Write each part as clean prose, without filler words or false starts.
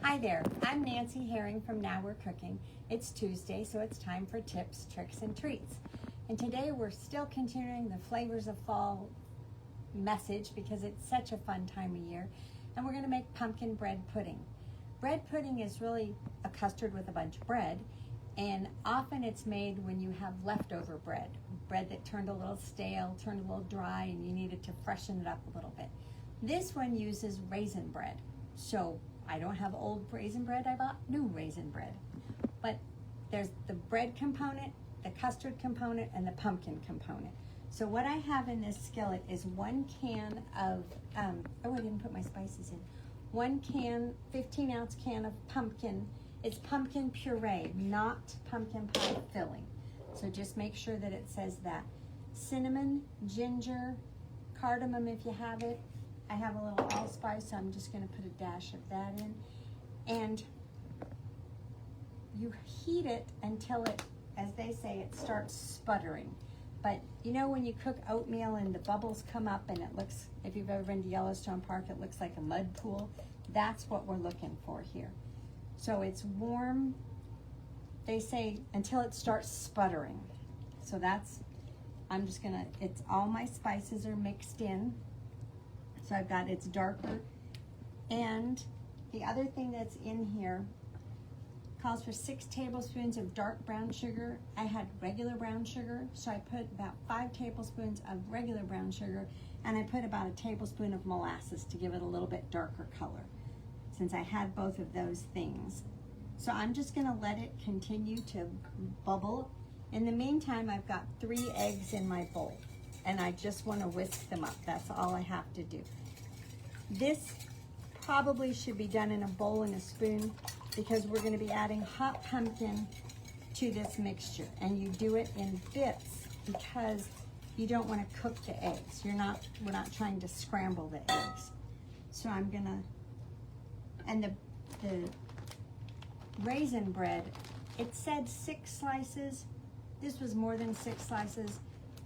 Hi there, I'm Nancy Herring from Now We're Cooking. It's Tuesday, so it's time for tips, tricks, and treats. And today we're still continuing the flavors of fall message because it's such a fun time of year. And we're going to make pumpkin bread pudding. Bread pudding is really a custard with a bunch of bread, and often it's made when you have leftover bread that turned a little stale, turned a little dry, and you needed to freshen it up a little bit. This one uses raisin bread. So I don't have old raisin bread, I bought new raisin bread. But there's the bread component, the custard component, and the pumpkin component. So what I have in this skillet is 1 can of, oh, I didn't put my spices in. 1 can, 15-ounce can of pumpkin. It's pumpkin puree, not pumpkin pie filling. So just make sure that it says that. Cinnamon, ginger, cardamom if you have it. I have a little allspice, so I'm just going to put a dash of that in. And you heat it until it, as they say, it starts sputtering. But you know when you cook oatmeal and the bubbles come up and it looks, if you've ever been to Yellowstone Park, it looks like a mud pool? That's what we're looking for here. So it's warm, they say, until it starts sputtering. So that's, I'm just gonna, it's all my spices are mixed in. So I've got, it's darker. And the other thing that's in here calls for 6 tablespoons of dark brown sugar. I had regular brown sugar, so I put about 5 tablespoons of regular brown sugar, and I put about a tablespoon of molasses to give it a little bit darker color, since I had both of those things. So I'm just gonna let it continue to bubble. In the meantime, I've got 3 eggs in my bowl, and I just wanna whisk them up. That's all I have to do. This probably should be done in a bowl and a spoon because we're gonna be adding hot pumpkin to this mixture, and you do it in bits because you don't wanna cook the eggs. We're not trying to scramble the eggs. So I'm gonna, and the raisin bread, it said 6 slices. This was more than 6 slices.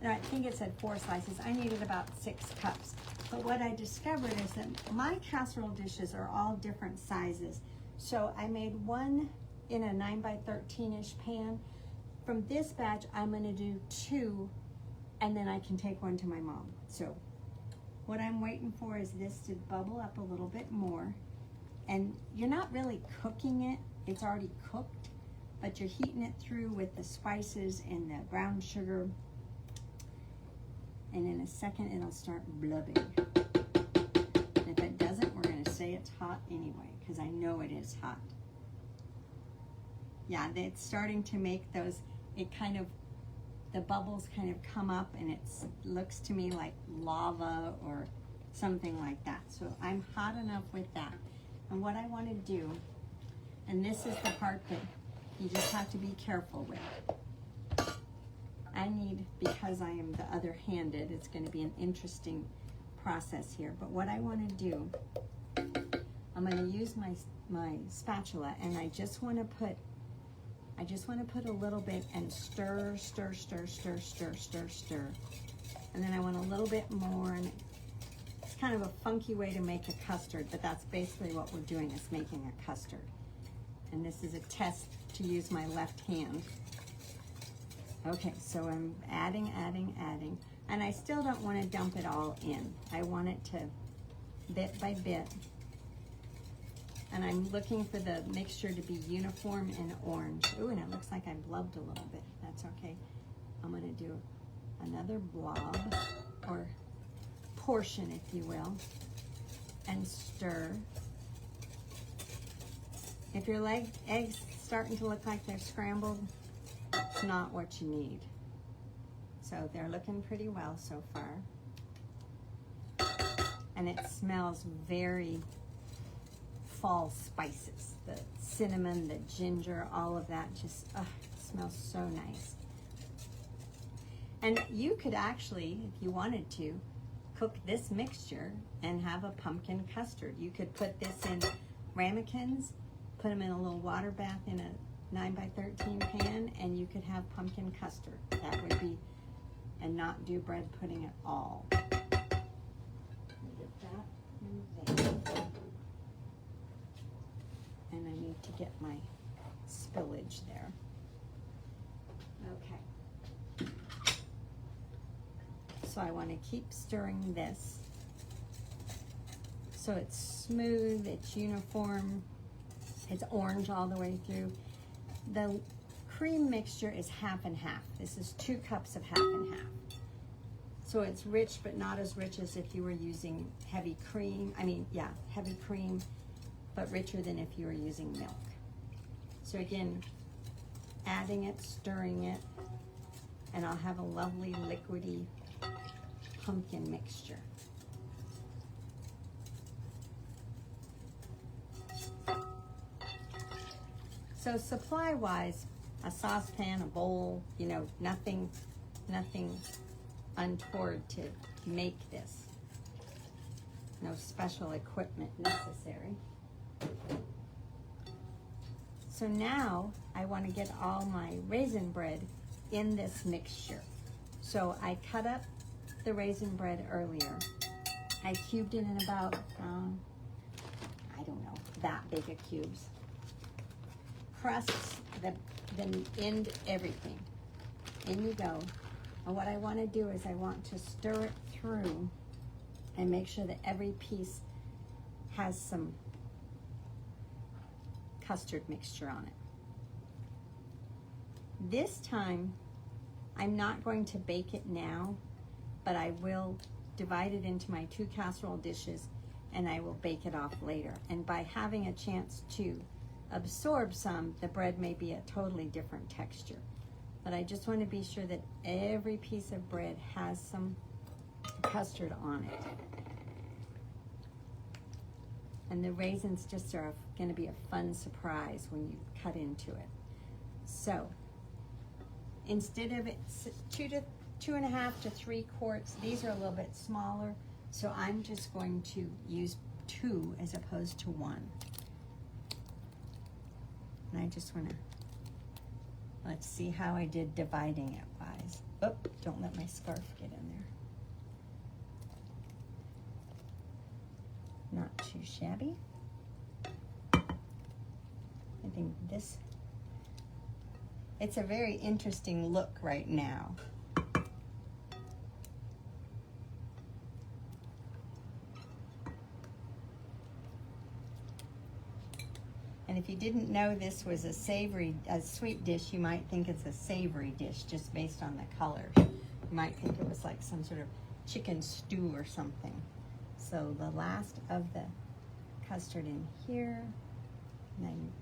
And I think it said 4 slices. I needed about 6 cups. But what I discovered is that my casserole dishes are all different sizes. So I made one in a 9 by 13-ish pan. From this batch, I'm gonna do 2, and then I can take one to my mom. So what I'm waiting for is this to bubble up a little bit more. And you're not really cooking it, it's already cooked, but you're heating it through with the spices and the brown sugar. And in a second, it'll start blubbing. And if it doesn't, we're gonna say it's hot anyway, because I know it is hot. Yeah, it's starting to make those, it kind of, the bubbles kind of come up, and it looks to me like lava or something like that. So I'm hot enough with that. And what I wanna do, and this is the part that you just have to be careful with. I need, because I am the other-handed, it's going to be an interesting process here. But what I want to do, I'm going to use my spatula, and I just want to put a little bit and stir, stir, stir, stir, stir, stir, stir. And then I want a little bit more, and it's kind of a funky way to make a custard, but that's basically what we're doing, is making a custard. And this is a test to use my left hand. Okay, so I'm adding, and I still don't want to dump it all in. I want it to, bit by bit, and I'm looking for the mixture to be uniform and orange. Ooh, and it looks like I blubbed a little bit. That's okay. I'm gonna do another blob, or portion, if you will, and stir. If your eggs starting to look like they're scrambled, it's not what you need. So they're looking pretty well so far. And it smells very fall spices. The cinnamon, the ginger, all of that just, it smells so nice. And you could actually, if you wanted to, cook this mixture and have a pumpkin custard. You could put this in ramekins, put them in a little water bath in a 9 by 13 pan, and you could have pumpkin custard. That would be, and not do bread pudding at all. Get that in there. get my spillage there. Okay. So I want to keep stirring this so it's smooth, it's uniform, it's orange all the way through. The cream mixture is half and half. This is 2 cups of half and half. So it's rich, but not as rich as if you were using heavy cream. Heavy cream, but richer than if you were using milk. So again, adding it, stirring it, and I'll have a lovely liquidy pumpkin mixture. So supply-wise, a saucepan, a bowl, you know, nothing untoward to make this. No special equipment necessary. So now I want to get all my raisin bread in this mixture. So I cut up the raisin bread earlier. I cubed it in about, I don't know, that big of cubes. Crusts, the end, everything. In you go. And what I want to do is I want to stir it through and make sure that every piece has some custard mixture on it. This time, I'm not going to bake it now, but I will divide it into my 2 casserole dishes and I will bake it off later. And by having a chance to absorb some, the bread may be a totally different texture. But I just want to be sure that every piece of bread has some custard on it. And the raisins just are going to be a fun surprise when you cut into it. So instead of it 2.5 to 3 quarts, these are a little bit smaller. So I'm just going to use 2 as opposed to 1. And I just want to, let's see how I did dividing it wise. Oh, don't let my scarf get in there. Not too shabby. I think this, it's a very interesting look right now. And if you didn't know this was a sweet dish, you might think it's a savory dish just based on the colors. You might think it was like some sort of chicken stew or something. So the last of the custard in here, and then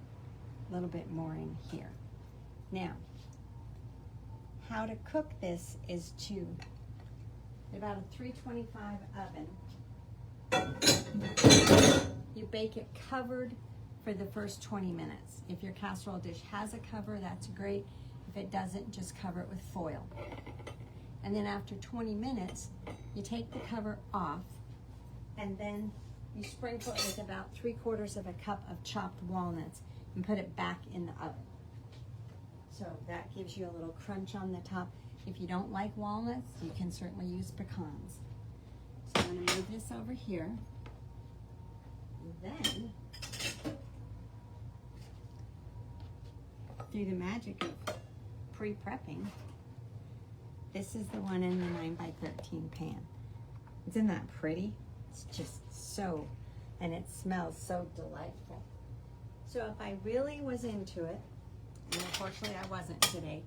a little bit more in here. Now, how to cook this is to, about a 325 oven, you bake it covered for the first 20 minutes. If your casserole dish has a cover, that's great. If it doesn't, just cover it with foil. And then after 20 minutes, you take the cover off, and then you sprinkle it with about 3/4 of a cup of chopped walnuts and put it back in the oven. So that gives you a little crunch on the top. If you don't like walnuts, you can certainly use pecans. So I'm going to move this over here. Then, through the magic of pre-prepping, this is the one in the 9x13 pan. Isn't that pretty? It's just so, and it smells so delightful. So if I really was into it, and unfortunately I wasn't today,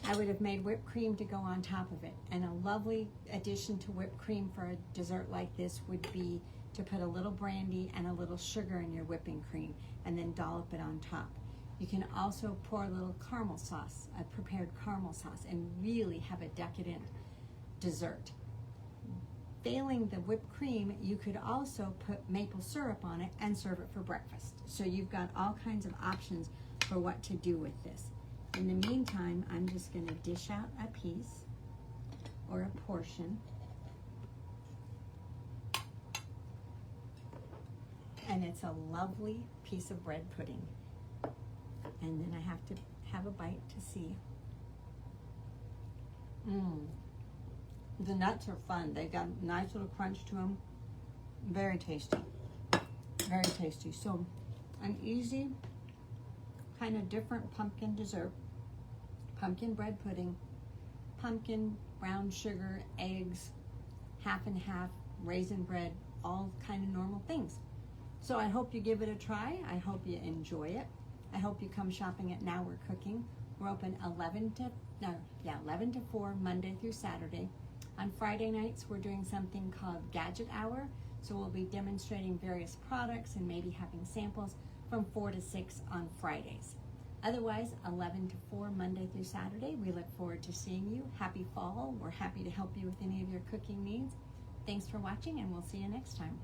I would have made whipped cream to go on top of it. And a lovely addition to whipped cream for a dessert like this would be to put a little brandy and a little sugar in your whipping cream and then dollop it on top. You can also pour a little caramel sauce, a prepared caramel sauce, and really have a decadent dessert. Failing the whipped cream, you could also put maple syrup on it and serve it for breakfast. So you've got all kinds of options for what to do with this. In the meantime, I'm just going to dish out a piece or a portion. And it's a lovely piece of bread pudding. And then I have to have a bite to see. The nuts are fun. They've got a nice little crunch to them. Very tasty. Very tasty. So an easy, kind of different pumpkin dessert. Pumpkin bread pudding, pumpkin, brown sugar, eggs, half and half, raisin bread, all kind of normal things. So I hope you give it a try. I hope you enjoy it. I hope you come shopping at Now We're Cooking. We're open 11 to 4, Monday through Saturday. On Friday nights, we're doing something called Gadget Hour. So we'll be demonstrating various products and maybe having samples from 4 to 6 on Fridays. Otherwise, 11 to 4, Monday through Saturday. We look forward to seeing you. Happy fall. We're happy to help you with any of your cooking needs. Thanks for watching, and we'll see you next time.